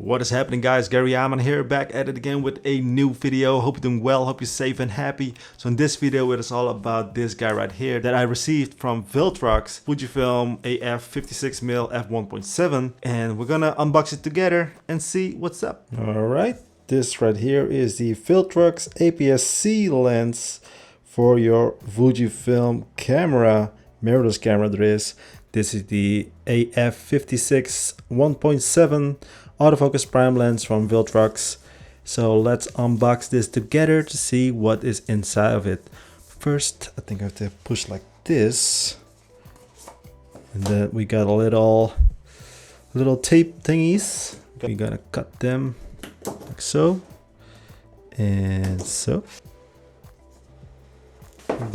What is happening, guys? Gary Jahman here, back at it again with a new video. Hope you're doing well, hope you're safe and happy. So in this video, it is all about this guy right here that I received from VILTROX, Fujifilm AF 56mm f1.7, and we're gonna unbox it together and see what's up. All right, this right here is the VILTROX APS-C lens for your Fujifilm camera, mirrorless camera that is. This is the AF56 1.7 autofocus prime lens from VILTROX. So let's unbox this together to see what is inside of it. First, I think I have to push like this. And then we got a little tape thingies. We're gonna cut them like so. And so.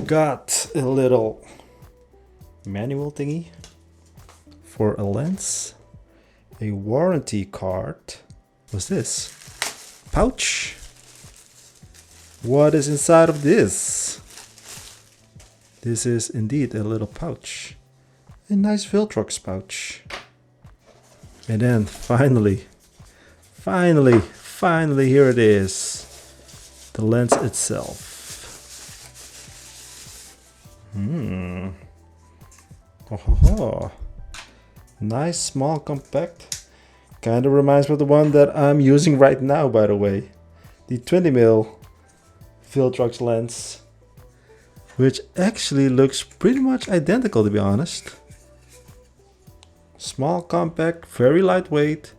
Got a little manual thingy for a lens. A warranty card. What's this? Pouch. What is inside of this? This is indeed a little pouch. A nice VILTROX pouch. And then finally, here it is. The lens itself. Oh. Nice, small, compact. Kind of reminds me of the one that I'm using right now, by the way. The 20mm VILTROX lens. Which actually looks pretty much identical, to be honest. Small, compact, very lightweight.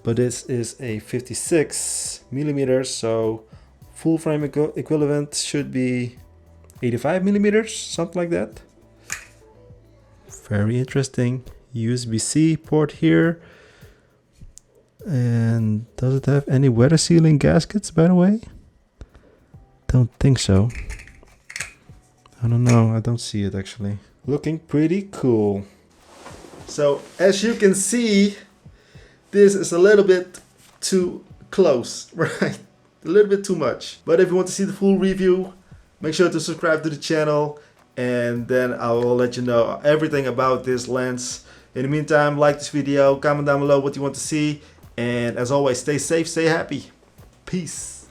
But this is a 56mm, so full frame equivalent should be 85mm, something like that. Very interesting. USB-C port here. And does it have any weather sealing gaskets, by the way? Don't think so. I don't know, I don't see it actually. Looking pretty cool. So as you can see, this is a little bit too close, right? A little bit too much. But if you want to see the full review, make sure to subscribe to the channel, and then I will let you know everything about this lens. In the meantime, like this video, comment down below what you want to see, and as always, stay safe, stay happy. Peace.